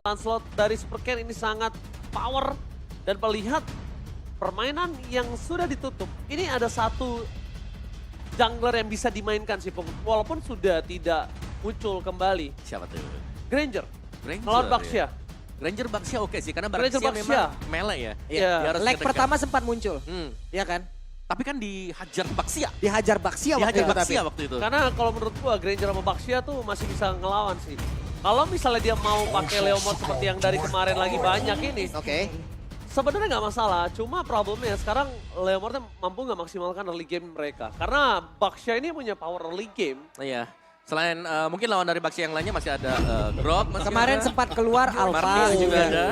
Lancelot dari Supercan ini sangat power dan melihat permainan yang sudah ditutup. Ini ada satu jungler yang bisa dimainkan sih, walaupun sudah tidak muncul kembali. Siapa tuh? Granger, Granger melawan ya? Baxia. Granger Baxia oke sih, karena Granger Baxia Baxia. memang melee ya. Iya. Dia harus Leg ngedekat. pertama sempat muncul, ya kan? Tapi kan dihajar Baxia. Dihajar Baxia waktu Dihajar itu Baxia tapi. waktu itu. Karena kalau menurut gua Granger sama Baxia tuh masih bisa ngelawan sih. Kalau misalnya dia mau pakai Leomord seperti yang dari kemarin lagi banyak ini, Oke. sebenarnya nggak masalah. Cuma problemnya sekarang Leomordnya mampu nggak maksimalkan early game mereka. Karena Baxia ini punya power early game. Iya. Selain mungkin lawan dari Baxia yang lainnya masih ada Grok. Masih Kemarin ada. sempat keluar Alpha Martis juga juga. ada.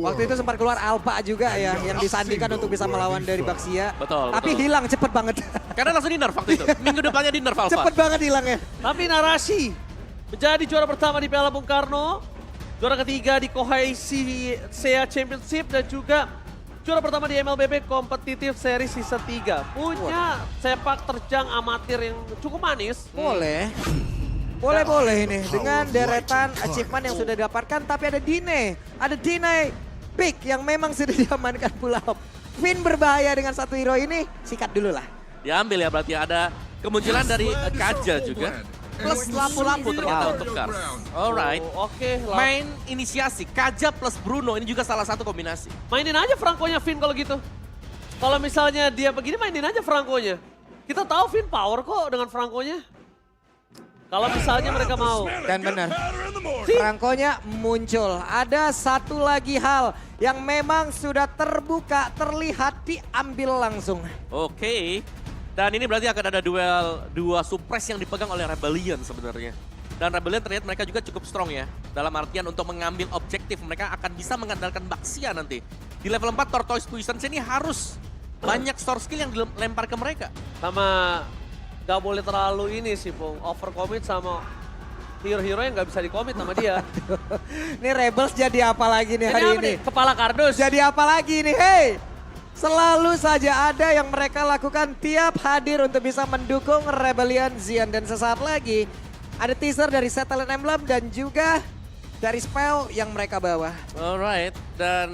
Waktu itu sempat keluar Alpha juga ya, yang disandingkan untuk bisa melawan dari Baxia. Betul, Tapi betul. hilang cepet banget. Karena langsung di nerf waktu itu. Minggu depannya di nerf Alpha. Cepet banget hilangnya. Tapi Narasi menjadi juara pertama di Piala Bung Karno. Juara ketiga di Kohai SEA Championship dan juga juara pertama di MLBB Kompetitif Series Season 3. Punya sepak terjang amatir yang cukup manis. Boleh. Boleh ini dengan deretan achievement yang sudah didapatkan, tapi ada Dine Pick yang memang sudah diamankan pulau. Finn berbahaya dengan satu hero ini, sikat dulu lah. Diambil ya, berarti ada kemunculan dari Kaja juga. Plus lampu-lampu ternyata untuk Kars. Alright. Oke, Main inisiasi, Kaja plus Bruno ini juga salah satu kombinasi. mainin aja Franco-nya Finn kalau gitu. Kalau misalnya dia begini mainin aja Franco-nya. Kita tahu Finn power kok dengan Franco-nya. Kalau misalnya mereka mau. Dan benar, Franco-nya muncul. Ada satu lagi hal yang memang sudah terbuka, terlihat, diambil langsung. Oke. Dan ini berarti akan ada dua suppress yang dipegang oleh Rebellion sebenarnya. Dan Rebellion terlihat mereka juga cukup strong ya. Dalam artian untuk mengambil objektif, mereka akan bisa mengandalkan Baxia nanti. Di level 4 Tortoise Puissance ini harus banyak store skill yang dilempar ke mereka. Sama gak boleh terlalu ini sih, Pung. Overcommit sama hero-hero yang gak bisa dikomit sama dia. Ini Rebels jadi apa lagi nih hari apa ini? nih? Kepala kardus. Jadi apa lagi nih, hey? Selalu saja ada yang mereka lakukan tiap hadir untuk bisa mendukung Rebellion Xian. Dan sesaat lagi ada teaser dari Settlement Emblem dan juga dari spell yang mereka bawa. Alright, dan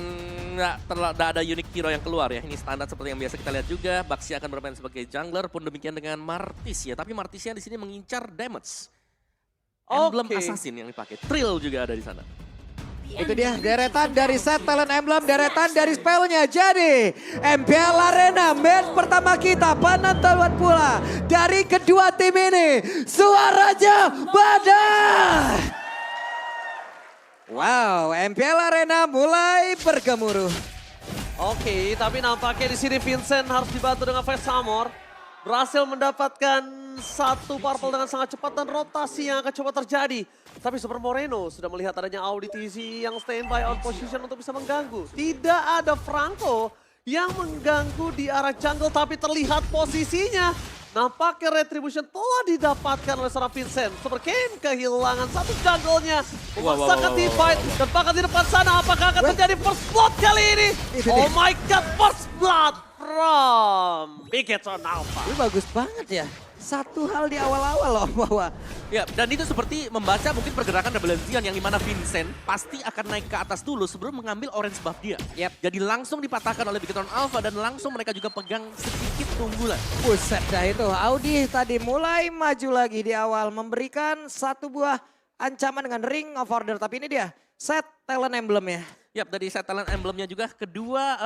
nggak ada unique hero yang keluar ya. Ini standar seperti yang biasa kita lihat juga. Baxia akan bermain sebagai jungler, pun demikian dengan Martis ya. Tapi Martisnya di sini mengincar damage. Emblem Oke. Assassin yang dipakai. Trill juga ada di sana. Itu dia deretan dari set talent emblem, deretan dari spellnya. Jadi MPL Arena match pertama kita penonton pula dari kedua tim ini. Suaranya badai. Wow, MPL Arena mulai bergemuruh. Oke, tapi nampaknya di sini Vincent harus dibantu dengan Face Armor. Berhasil mendapatkan satu purple dengan sangat cepat dan rotasi yang akan coba terjadi. Tapi Super Moreno sudah melihat adanya Audi TZ yang standby on position untuk bisa mengganggu. Tidak ada Franco yang mengganggu di arah jungle tapi terlihat posisinya. Nampaknya Retribution telah didapatkan oleh seorang Vincent. Super Kane kehilangan satu jungle-nya. Memaksakan team fight dan bahkan di depan sana apakah akan terjadi first blood kali ini? Itu Oh dia. my god, first blood from Bigetron Alpha. Ini bagus banget ya. Satu hal di awal-awal loh bahwa Ya, dan itu seperti membaca mungkin pergerakan Rebellion Xian yang dimana Vincent pasti akan naik ke atas dulu sebelum mengambil orange buff dia. Yep. Jadi langsung dipatahkan oleh Bigetron Alpha dan langsung mereka juga pegang sedikit keunggulan. buset dah itu. Audi tadi mulai maju lagi di awal memberikan satu buah ancaman dengan Ring of Order. Tapi ini dia set talent emblem ya. Yap, dari set talent emblemnya juga kedua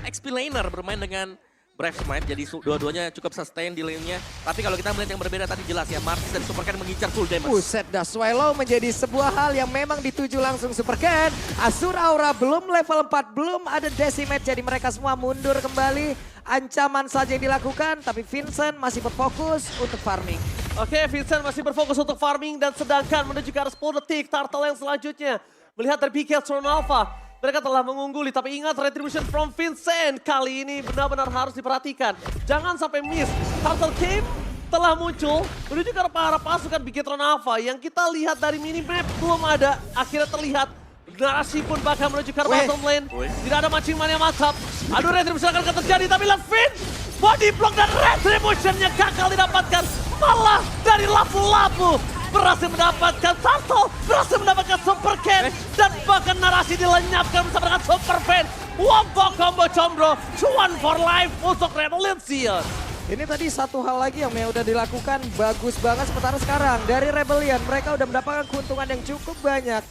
XP laner bermain dengan Brave Smite, jadi dua-duanya cukup sustain di lane-nya. Tapi kalau kita melihat yang berbeda tadi jelas ya, Martis dan Supercan mengincar full damage. Buset dah, Swallow menjadi sebuah hal yang memang dituju langsung Supercan. Asur Aura belum level 4, belum ada decimate, jadi mereka semua mundur kembali. Ancaman saja yang dilakukan, tapi Vincent masih berfokus untuk farming. Oke, Vincent masih berfokus untuk farming dan sedangkan menuju ke arah 10 detik Turtle yang selanjutnya. Melihat dari Bigetron Alpha. Mereka telah mengungguli, tapi ingat Retribution from Vincent kali ini benar-benar harus diperhatikan. Jangan sampai miss. Turtle Game telah muncul menuju ke arah pasukan Bigetron Alpha. Yang kita lihat dari minimap belum ada, akhirnya terlihat. Narasi pun bakal menuju ke arah bottom lane. Tidak ada mancing-man yang mantap. Aduh, Retribution akan terjadi, tapi lihat Vin. Body block dan Retribution yang gagal didapatkan. Malah dari lapu-lapu. berhasil mendapatkan Turtle, berhasil mendapatkan Super Cat, dan bahkan narasi dilenyapkan bersama dengan Super Fan. Wombo combo combro, cuan for life untuk Rebellion Sion. Ini tadi satu hal lagi yang udah dilakukan bagus banget sementara sekarang. Dari Rebellion mereka udah mendapatkan keuntungan yang cukup banyak.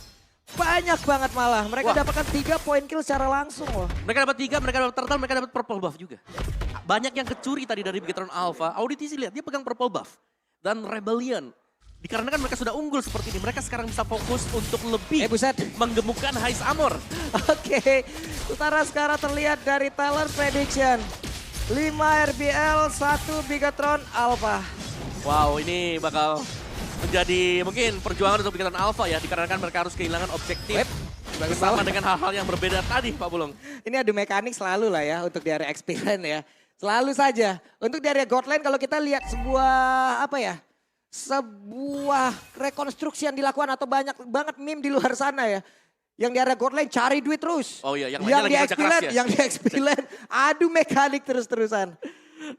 Banyak banget malah. Mereka dapatkan 3 poin kill secara langsung loh. Mereka dapat 3, mereka dapat turtle, mereka dapat purple buff juga. Banyak yang kecuri tadi dari Bigetron Alpha. Auditisi lihat, dia pegang purple buff. Dan Rebellion. Dikarenakan mereka sudah unggul seperti ini, mereka sekarang bisa fokus untuk lebih buset. menggemukkan High Armor. Oke, utara sekarang terlihat dari talent prediction. 5 RBL, 1 Bigetron Alpha. Wow, ini bakal menjadi mungkin perjuangan untuk Bigetron Alpha ya, dikarenakan mereka harus kehilangan objektif. Bagus Sama banget. dengan hal-hal yang berbeda tadi, Pak Bulung. Ini adu mekanik selalu lah ya untuk di area experience ya. Selalu saja. Untuk di area Godland kalau kita lihat sebuah sebuah rekonstruksi yang dilakukan atau banyak banget meme di luar sana ya. Yang di area Godland cari duit terus. Oh iya, yang yang lainnya di lagi kerja keras ya. Yang di experience adu mekanik terus-terusan.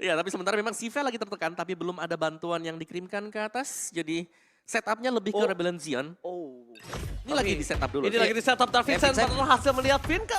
Ya, tapi sementara memang Sive lagi tertekan, tapi belum ada bantuan yang dikirimkan ke atas. Jadi setupnya lebih ke Rebellion Sion. Ini lagi di setup dulu. Ini lagi di setup dan Vincent berhasil melihat Vinka.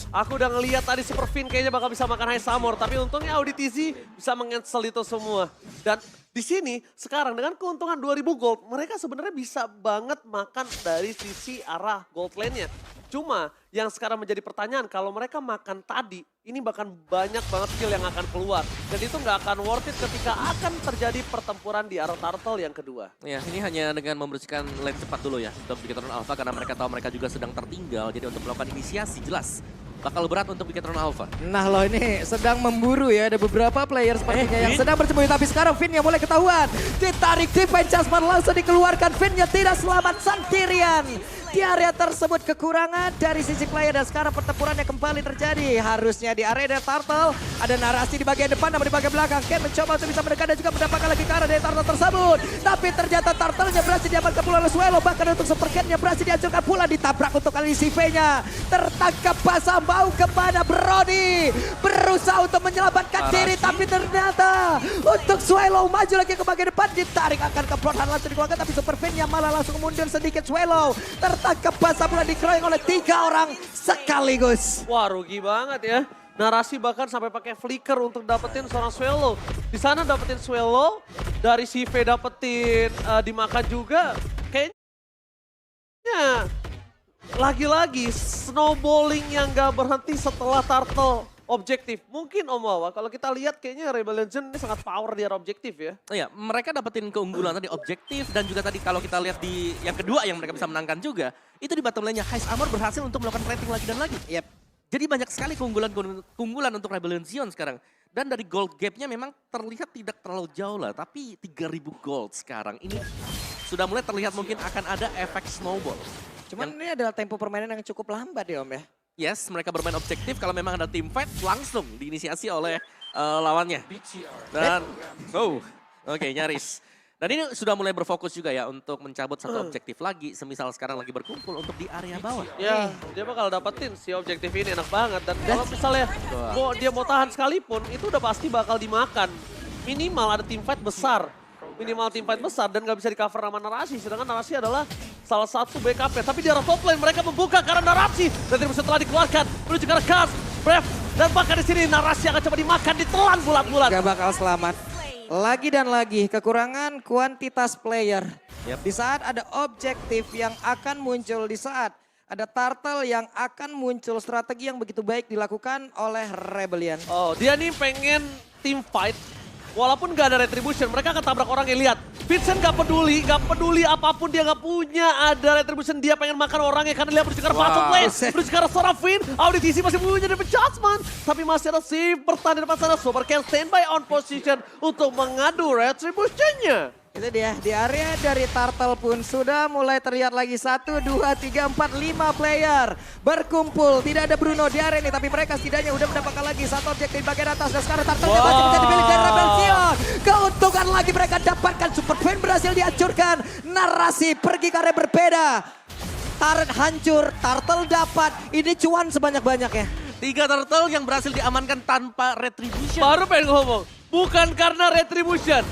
Aku udah ngelihat tadi Super Vin kayaknya bakal bisa makan High Armor. Tapi untungnya Auditisi bisa meng-cancel itu semua. Dan di sini sekarang dengan keuntungan 2000 gold, mereka sebenarnya bisa banget makan dari sisi arah gold lane-nya. Cuma yang sekarang menjadi pertanyaan, kalau mereka makan tadi, ini bahkan banyak banget skill yang akan keluar. Dan itu nggak akan worth it ketika akan terjadi pertempuran di arah Turtle yang kedua. Ya, ini hanya dengan membersihkan lane cepat dulu ya untuk Bigetron Alpha karena mereka tahu mereka juga sedang tertinggal. Jadi untuk melakukan inisiasi jelas bakal berat untuk Bigetron Alpha. Nah loh ini sedang memburu ya, ada beberapa player sepertinya yang sedang bersembunyi. Tapi sekarang Vin yang mulai ketahuan. Ditarik defense Jasmine langsung dikeluarkan. Vin-nya tidak selamat, Santirian. Di area tersebut kekurangan dari sisi player dan sekarang pertempurannya kembali terjadi. Harusnya di area dari Turtle ada narasi di bagian depan namun di bagian belakang. Ken mencoba untuk bisa mendekat dan juga mendapatkan lagi ke arah dari Turtle tersebut. Tapi ternyata Turtle-nya berhasil diamankan pula oleh Swelo. Bahkan untuk Super Ken-nya berhasil dihancurkan pula, ditabrak untuk kali ini CV-nya. Tertangkap basah, mau kemana Brody. Berusaha untuk menyelamatkan diri tapi ternyata untuk Swelo maju lagi ke bagian depan. Ditarik akan ke Broadhand langsung dikeluarkan tapi Super Vin-nya malah langsung mundur sedikit. Swelo tertangkap basah pula dikeroyok oleh 3 orang sekaligus. Wah rugi banget ya. Narasi bahkan sampai pakai flicker untuk dapetin seorang Swelo. Di sana dapetin Swelo, dari CV dapetin dimakan juga. Kayaknya lagi-lagi snowballing yang gak berhenti setelah Turtle objektif. Mungkin Om Wawa, kalau kita lihat kayaknya Rebellion Sion ini sangat power di arah objektif ya. Iya, mereka dapetin keunggulan tadi objektif dan juga tadi kalau kita lihat di yang kedua yang mereka bisa menangkan juga, itu di bottom lane-nya High Armor berhasil untuk melakukan rating lagi dan lagi. Yep. Jadi banyak sekali keunggulan untuk Rebellion Sion sekarang. Dan dari gold gap-nya memang terlihat tidak terlalu jauh lah, tapi 3000 gold sekarang ini sudah mulai terlihat mungkin akan ada efek snowball. Cuman ini adalah tempo permainan yang cukup lambat ya Om ya. Yes, mereka bermain objektif. Kalau memang ada team fight, langsung diinisiasi oleh lawannya. Dan, oke, nyaris. Dan ini sudah mulai berfokus juga ya untuk mencabut satu objektif lagi. Semisal sekarang lagi berkumpul untuk di area bawah. Ya, dia bakal dapetin si objektif ini enak banget. Dan kalau misalnya dia mau tahan sekalipun, itu udah pasti bakal dimakan. Minimal ada team fight besar. Minimal team fight besar dan gak bisa di cover nama narasi. Sedangkan narasi adalah salah satu backup-nya. Tapi di arah top lane mereka membuka karena narasi. Dan tidak bisa telah dikeluarkan menuju ke arah Kars, Brave. Dan bahkan di sini narasi akan coba dimakan, ditelan bulat-bulat. Gak bakal selamat. Lagi dan lagi kekurangan kuantitas player. Di saat ada objektif yang akan muncul, di saat ada Turtle yang akan muncul, strategi yang begitu baik dilakukan oleh Rebellion. Oh, dia nih pengen team fight. Walaupun gak ada retribution, mereka akan tabrak orang yang lihat. Vincent gak peduli apapun dia gak punya. Ada retribution, dia pengen makan orangnya karena dia menuju ke arah bottom lane. Menuju ke arah seorang Vin, Auditisi masih punya David Judgment. Tapi masih ada si bertahan di depan sana, Super Ken standby on position untuk mengadu retributionnya. Itu dia, di area dari Turtle pun sudah mulai terlihat lagi 1, 2, 3, 4, 5 player berkumpul. Tidak ada Bruno di area ini, tapi mereka setidaknya udah mendapatkan lagi satu objektif bagian atas. Dan sekarang Turtle masih bisa dipilih dari Rebel Sion. Keuntungan lagi mereka dapatkan, Super Fan berhasil dihancurkan. Narasi pergi ke area berbeda. Turret hancur, Turtle dapat, ini cuan sebanyak-banyaknya. 3 turtle yang berhasil diamankan tanpa retribution. Baru pengen ngomong, bukan karena retribution.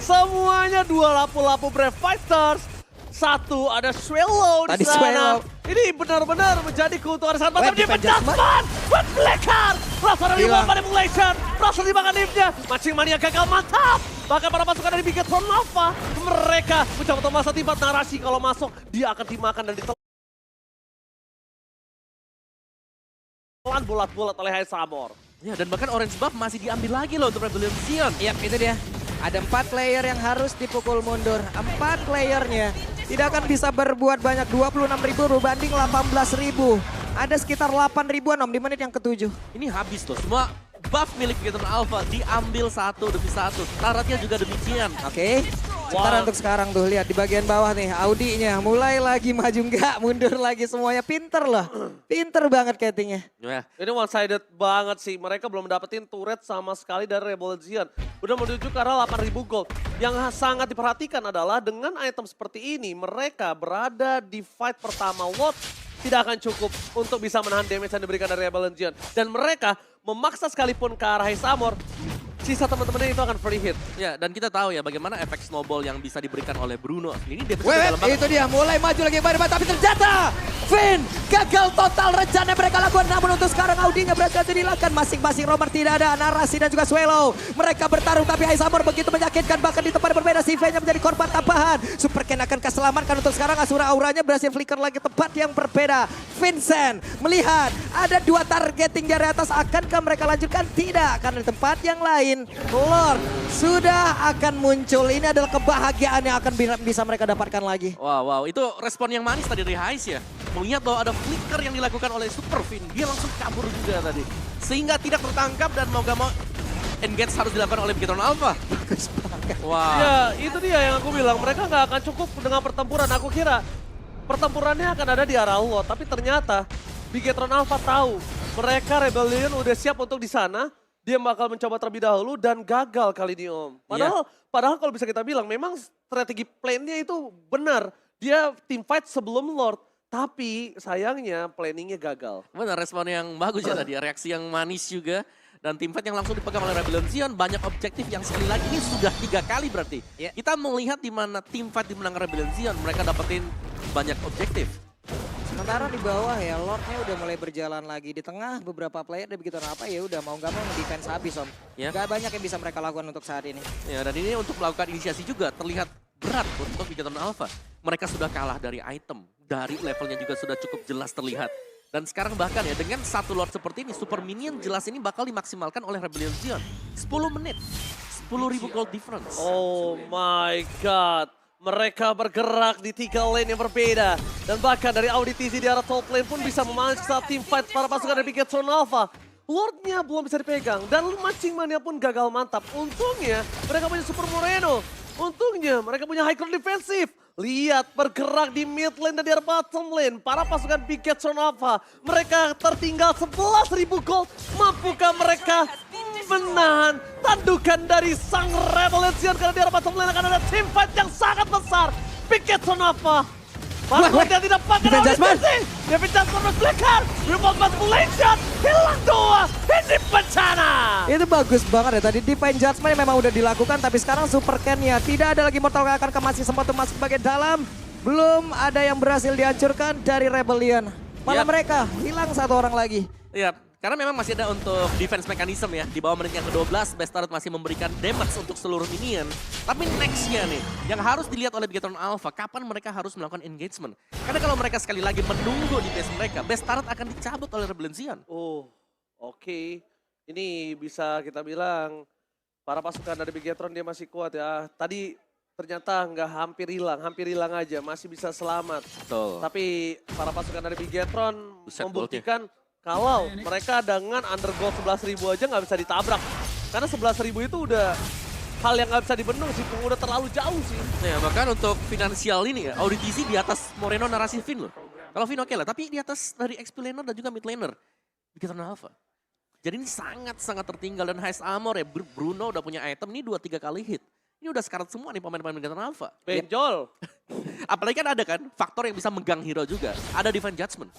semuanya 2 lapu-lapu Brave Fighters. 1 ada Swallow di Tadi sana. Swallow. Ini benar-benar menjadi keuntungan sangat mantap. Dia Defense pecah ban. Buat Blackheart. Rasa dari Hilang. manipulation. Rasa dimakan Nipnya. Matching Mania gagal mantap. Bahkan para pasukan dari Bigetron Alpha. Mereka mencoba untuk masa tiba narasi. Kalau masuk dia akan dimakan dan ditelan bulat-bulat oleh Hai Samor. Ya, dan bahkan orange buff masih diambil lagi loh untuk Rebellion Sion. Yap, itu dia. Ada 4 player yang harus dipukul mundur. 4 playernya tidak akan bisa berbuat banyak. 26.000 berbanding 18.000. Ada sekitar 8.000-an Om di menit yang ke-7. Ini habis loh, semua buff milik Bigetron Alpha diambil satu demi satu. Taratnya juga demikian. Oke. Sementara untuk sekarang tuh lihat di bagian bawah nih Audinya mulai lagi maju enggak mundur lagi semuanya pinter loh. Pinter banget cattingnya. Ya, Ini one sided banget sih. Mereka belum dapetin turret sama sekali dari Rebel Xian. Udah menuju ke arah 8.000 gold. Yang sangat diperhatikan adalah dengan item seperti ini mereka berada di fight pertama Lord tidak akan cukup untuk bisa menahan damage yang diberikan dari Rebel Xian. Dan mereka memaksa sekalipun ke arah Samor. Sisa teman-temannya itu akan free hit. ya, dan kita tahu ya bagaimana efek snowball yang bisa diberikan oleh Bruno. Ini dia Wait, itu dia mulai maju lagi Barba tapi ternyata Finn gagal total rencana mereka lakukan namun untuk sekarang Audinya berhasil dihilangkan masing-masing Romer tidak ada narasi dan juga Swallow mereka bertarung tapi Hai Samor begitu menyakitkan bahkan di tempat yang berbeda si V-nya menjadi korban tambahan Super Ken akan keselamatkan untuk sekarang Asura auranya berhasil flicker lagi tempat yang berbeda Vincent melihat ada 2 targeting dari atas akankah mereka lanjutkan tidak karena di tempat yang lain Lord sudah akan muncul ini adalah kebahagiaan yang akan bisa mereka dapatkan lagi. Wow, itu respon yang manis tadi dari Hais ya. Melihat bahwa ada flicker yang dilakukan oleh Super Finn, dia langsung kabur juga tadi. Sehingga tidak tertangkap dan mau gak mau engage harus dilakukan oleh Bigetron Alpha. Wow. Ya itu dia yang aku bilang. Mereka nggak akan cukup dengan pertempuran. Aku kira pertempurannya akan ada di arah Lord. Tapi ternyata Bigetron Alpha tahu. Mereka Rebellion udah siap untuk di sana. Dia bakal mencoba terlebih dahulu dan gagal kali ini Om. Padahal kalau bisa kita bilang memang strategi plan-nya itu benar. Dia team fight sebelum Lord. Tapi sayangnya planningnya gagal. Benar, respon yang bagus ya tadi. Reaksi yang manis juga. Dan tim fight yang langsung dipegang oleh Rebellion Sion. Banyak objektif yang sekali lagi ini sudah 3 kali berarti. Yeah. Kita melihat di mana tim fight dimenang Rebellion Sion. Mereka dapetin banyak objektif. Sementara di bawah ya Lordnya udah mulai berjalan lagi di tengah beberapa player dan begitu apa ya udah mau nggak mau defense habis Om. Ya. Gak banyak yang bisa mereka lakukan untuk saat ini. Ya, dan ini untuk melakukan inisiasi juga terlihat berat untuk Bigetron Alpha. Mereka sudah kalah dari item, dari levelnya juga sudah cukup jelas terlihat. Dan sekarang bahkan ya dengan satu Lord seperti ini, Super Minion jelas ini bakal dimaksimalkan oleh Rebellion Sion. 10 menit, 10.000 gold difference. Oh my god. Mereka bergerak di 3 lane yang berbeda. Dan bahkan dari Auditisi di arah top lane pun bisa memanage saat team fight para pasukan dari Bigetron Alpha. Lordnya belum bisa dipegang dan Matching Mania pun gagal mantap. Untungnya mereka punya Super Moreno. Untungnya mereka punya high ground defensif. Lihat bergerak di mid lane dan di arah bottom lane. Para pasukan Bigetron Alpha. Mereka tertinggal 11.000 gold. Mampukah mereka menahan tandukan dari sang Rebellion Sion karena di arah bottom lane akan ada team fight yang sangat besar. Bigetron Alpha. Malah dia tidak pakai Auditisi. Dia pecah sama Blackheart. Remote manipulation. Hilang 2. Ini bencana. Itu bagus banget ya tadi Divine Judgment memang udah dilakukan tapi sekarang Super Ken-nya tidak ada lagi Mortal akan masih sempat masuk bagian dalam. Belum ada yang berhasil dihancurkan dari Rebellion. Malah Yap. mereka hilang 1 orang lagi. Iya, karena memang masih ada untuk defense mechanism ya. Di bawah menit yang ke-12, Bastard masih memberikan damage untuk seluruh minion. Tapi nextnya nih, yang harus dilihat oleh Bigetron Alpha, kapan mereka harus melakukan engagement. Karena kalau mereka sekali lagi menunggu di base mereka, Bastard akan dicabut oleh Rebellion Sion. Oh, oke. Ini bisa kita bilang para pasukan dari Bigetron dia masih kuat ya. Tadi ternyata nggak hampir hilang aja, masih bisa selamat. Betul. Tapi para pasukan dari Bigetron Buset, membuktikan kalau mereka dengan undergold 11.000 aja nggak bisa ditabrak. Karena 11.000 itu udah hal yang nggak bisa dibendung sih, udah terlalu jauh sih. Ya, bahkan untuk finansial ini ya, Auditisi di atas Moreno narasi Finn loh. Kalau Finn oke lah, tapi di atas dari XP laner dan juga mid laner, Bigetron Alpha. Jadi ini sangat-sangat tertinggal dan Hais Amor ya, Bruno udah punya item, ini 2-3 kali hit. Ini udah sekarat semua nih pemain-pemain Bigetron Alpha. Benjol. Apalagi kan ada kan faktor yang bisa megang hero juga, ada Divine Judgment.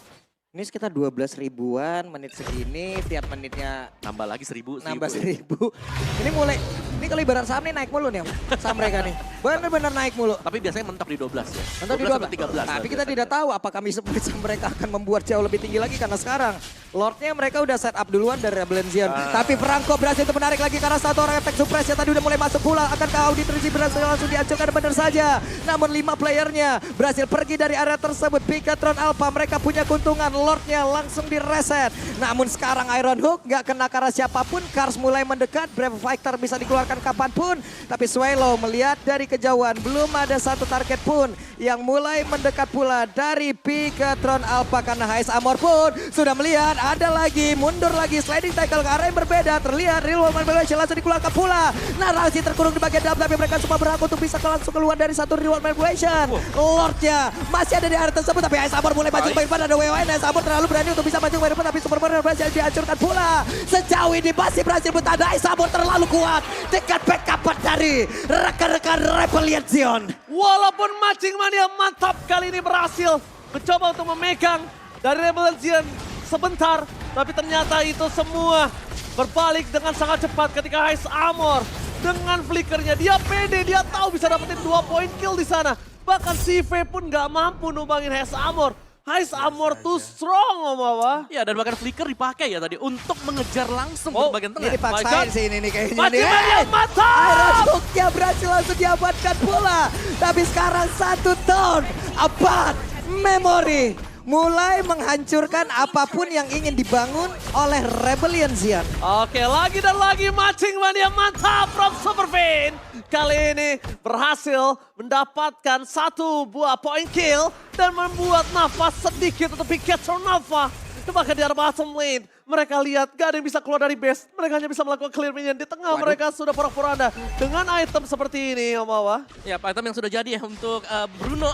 Ini sekitar 12 ribuan menit segini, tiap menitnya Nambah lagi 1000. nambah 1000. Ini kalau ibarat saham nih naik mulu nih, saham mereka nih. Bener-bener naik mulu. Tapi biasanya mentok di 12 ya. Mentok di 12 sampai 13. Tapi kita tidak tahu apakah bisa mereka akan membuat jauh lebih tinggi lagi karena sekarang Lordnya mereka udah set up duluan dari Rebellion Zion. Tapi Franco berhasil untuk menarik lagi karena satu orang efek suppress yang tadi udah mulai masuk pula. Akankah Audit Rizzi berhasil langsung dihancurkan benar saja. Namun 5 playernya berhasil pergi dari area tersebut. Pikatron Alpha mereka punya keuntungan. Lordnya langsung direset. Namun sekarang Iron Hook gak kena karena siapapun. Cars mulai mendekat. Brave Fighter bisa dikeluarkan kapanpun. Tapi Swallow melihat dari kejauhan. Belum ada satu target pun yang mulai mendekat pula dari Pikatron Alpha. Karena HS Amor pun sudah melihat ada lagi. Mundur lagi. Sliding tackle ke arah yang berbeda. Terlihat Real World Manipulation langsung dikeluarkan pula. Narasi terkurung di bagian dalam. Tapi mereka semua berhak untuk bisa langsung keluar dari satu Real World Manipulation. Lordnya masih ada di area tersebut. Tapi HS Amor mulai maju ke depan. Ada WWN. HS Amor terlalu berani untuk bisa maju ke depan. Tapi Superman berhasil dihancurkan pula. Sejauh ini masih berhasil bertanda. HS Amor terlalu kuat. Dekat backup dari rekan-rekan Rebellion Zion. Walaupun Matching Mania mantap kali ini berhasil mencoba untuk memegang dari Rebellion Zion sebentar. Tapi ternyata itu semua berbalik dengan sangat cepat ketika HS Amor dengan flickernya. Dia pede, dia tahu bisa dapetin 2 point kill di sana. Bahkan CV pun gak mampu numbangin HS Amor. HS Amor too strong, Om Awa. Ya, dan bahkan flicker dipakai ya tadi untuk mengejar langsung ke bagian tengah. Ini dipaksain sih ini nih kayaknya. Matching nih. Mania mantap! Iron Hook-nya berhasil langsung diamankan pula. Tapi sekarang satu down. Abad Memory mulai menghancurkan apapun yang ingin dibangun oleh Rebellion Zion. Oke, lagi dan lagi Matching Mania mantap from Superfin. Kali ini berhasil mendapatkan 1 buah point kill dan membuat nafas sedikit untuk Pikatron Alpha. Bahkan di arah bottom lane, mereka lihat gak ada yang bisa keluar dari base. Mereka hanya bisa melakukan clear minion. Di tengah mereka sudah porak-poranda dengan item seperti ini, Om Awa. Ya, item yang sudah jadi ya untuk Bruno.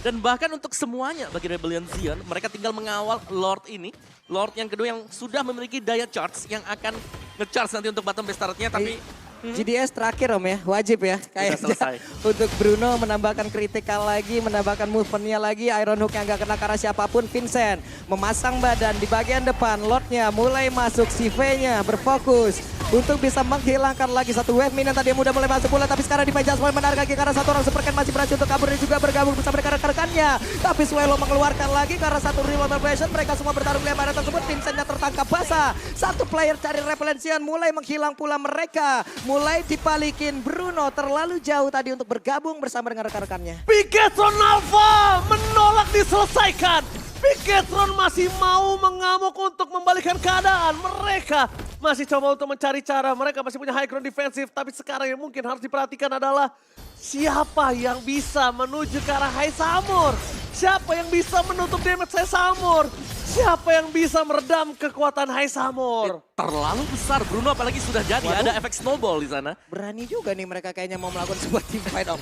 Dan bahkan untuk semuanya bagi Rebellion Zion, mereka tinggal mengawal Lord ini. Lord yang kedua yang sudah memiliki daya charge yang akan nge-charge nanti untuk bottom base startnya. Tapi GDS terakhir Om ya, wajib ya. selesai. Untuk Bruno menambahkan critical lagi, menambahkan movement-nya lagi. Iron Hook yang gak kena karena siapapun. Vincent memasang badan di bagian depan. Lordnya mulai masuk, CV-nya berfokus untuk bisa menghilangkan lagi satu wave minion tadi yang udah mulai masuk pula. Tapi sekarang di meja mulai menarik lagi karena satu orang Supercan masih berhasil untuk kabur dan juga bergabung bersama rekan-rekannya. Tapi Swallow mengeluarkan lagi karena satu real manipulation. Mereka semua bertarung di area tersebut. Vincentnya tertangkap basah. Satu player cari Rebellion mulai menghilang pula mereka. Mulai dibalikin. Bruno terlalu jauh tadi untuk bergabung bersama dengan rekan-rekannya. Pikatron Alpha menolak diselesaikan. Pikatron masih mau mengamuk untuk membalikan keadaan. Mereka masih coba untuk mencari cara. Mereka masih punya high ground defensif. Tapi sekarang yang mungkin harus diperhatikan adalah siapa yang bisa menuju ke arah HS Amor. Siapa yang bisa menutup damage HS Amor. Siapa yang bisa meredam kekuatan HS Amor. terlalu besar Bruno, apalagi sudah jadi. Ada efek snowball di sana. Berani juga nih mereka kayaknya mau melakukan sebuah team fight Om.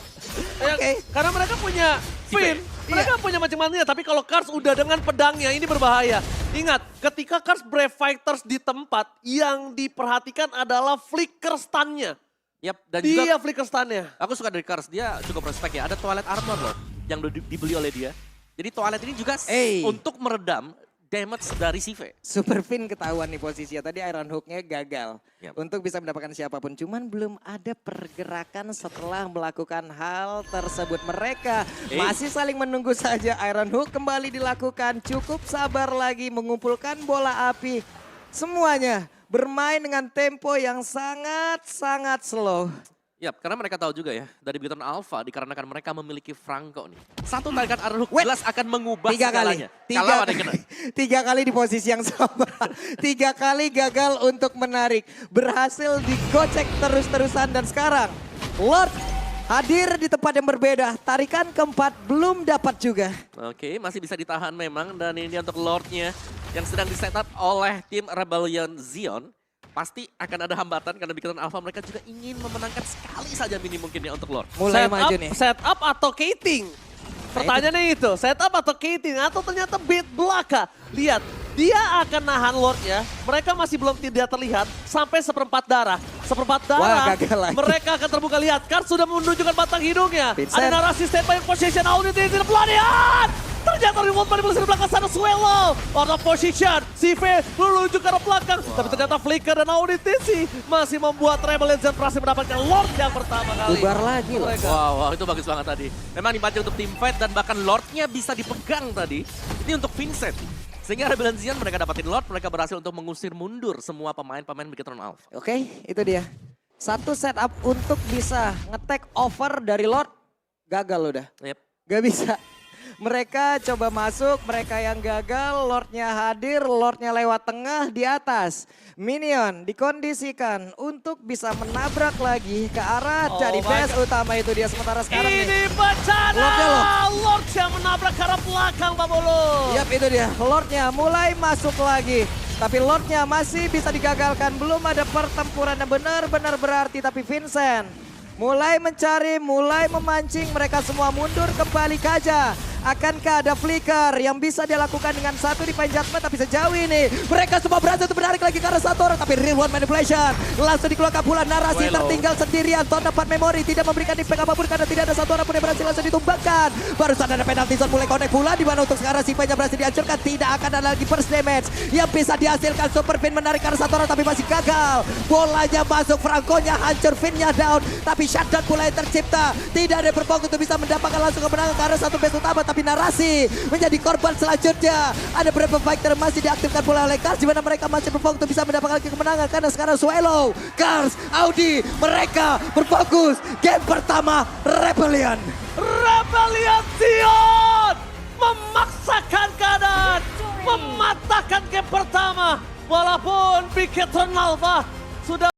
Oke. Karena mereka punya Finn, mereka punya macam-macamnya. Tapi kalau Cars udah dengan pedangnya ini berbahaya. Ingat, ketika Cars Brave Fighters di tempat yang diperhatikan adalah flicker stun-nya. Yap, dan Dia juga flicker stun-nya. aku suka dari Cars, dia cukup respect ya. Ada Twilight Armor loh yang dibeli oleh dia. Jadi Twilight ini juga untuk meredam damage dari CV. Superfin ketahuan nih posisinya. Tadi Iron Hook-nya gagal Yap. untuk bisa mendapatkan siapapun. Cuman belum ada pergerakan setelah melakukan hal tersebut. Mereka masih saling menunggu saja. Iron Hook kembali dilakukan. Cukup sabar lagi mengumpulkan bola api. Semuanya bermain dengan tempo yang sangat-sangat slow. Yap, karena mereka tahu juga ya, dari Pikatron Alpha dikarenakan mereka memiliki Franco nih. Satu tarikan Iron Hook jelas akan mengubah segalanya. Kalau ada yang kena. 3 kali di posisi yang sama. 3 kali gagal untuk menarik. Berhasil digocek terus-terusan dan sekarang Lord hadir di tempat yang berbeda. Tarikan keempat belum dapat juga. Oke, masih bisa ditahan memang. Dan ini dia untuk Lordnya yang sedang disetup oleh tim Rebellion Zion. Pasti akan ada hambatan karena Pikatron Alpha mereka juga ingin memenangkan sekali saja mini mungkin ya untuk Lord. Mulai maju nih. Setup atau kating? Pertanyaannya itu, setup atau kating? Atau ternyata beat belaka? Lihat, dia akan nahan Lord ya. Mereka masih belum tidak terlihat sampai seperempat darah. Seperempat darah, gagal lagi. mereka akan terbuka. Lihat, Cars sudah menunjukkan batang hidungnya. Vincent. Ada narasi stand by position audit di Bloodian. Ternyata remote manipulasi di belakang sana Swallow. Out of position. CV menuju ke arah belakang. Tapi ternyata Flicker dan Auditisi masih membuat Rebellion Zen berhasil mendapatkan Lord yang pertama kali. Bubar lagi loh. Mereka. Wow, itu bagus banget tadi. Memang dipancing untuk team fight dan bahkan Lordnya bisa dipegang tadi. Ini untuk Vincent. Sehingga Rebellion Zen mereka dapatin Lord, mereka berhasil untuk mengusir mundur semua pemain-pemain Megatron Alpha. Oke, itu dia. Satu setup untuk bisa nge-take over dari Lord. Gagal udah. Yep. Gak bisa. Mereka coba masuk, mereka yang gagal, Lordnya hadir, Lordnya lewat tengah di atas. Minion dikondisikan untuk bisa menabrak lagi ke arah dari base utama itu dia. Sementara sekarang Ini nih. bencana. Lordnya loh. Lord yang menabrak ke arah belakang Pak Bolo. Yap, itu dia. Lordnya mulai masuk lagi. Tapi Lordnya masih bisa digagalkan. Belum ada pertempuran yang benar-benar berarti. Tapi Vincent mulai mencari, mulai memancing. Mereka semua mundur kembali kaja. Akankah ada flicker yang bisa dia lakukan dengan satu defense judgment, tapi sejauh ini mereka semua berhasil untuk menarik lagi ke arah satu orang, tapi real one manipulation langsung dikeluarkan pula. Narasi tertinggal sendirian, Ton dapat memori, tidak memberikan impact apapun karena tidak ada satu orang pun yang berhasil langsung ditumbangkan. Barusan ada penalty zone mulai connect pula, di mana untuk sekarang si Penya berhasil dihancurkan, tidak akan ada lagi first damage yang bisa dihasilkan. Super Fin menarik ke arah satu orang tapi masih gagal. Bolanya masuk, Franco-nya hancur, Fin-nya down, tapi shutdown pula yang tercipta. Tidak ada berfokus untuk bisa mendapatkan langsung kemenangan ke arah satu base utama, tapi narasi menjadi korban selanjutnya. Ada beberapa fighter masih diaktifkan pula oleh Cars, di mana mereka masih berfokus untuk bisa mendapatkan lagi kemenangan karena sekarang Swallow, Cars, Audi, mereka berfokus. Game pertama Rebellion. Rebellion Sion memaksakan keadaan, mematahkan game pertama. Walaupun Megatron Alpha sudah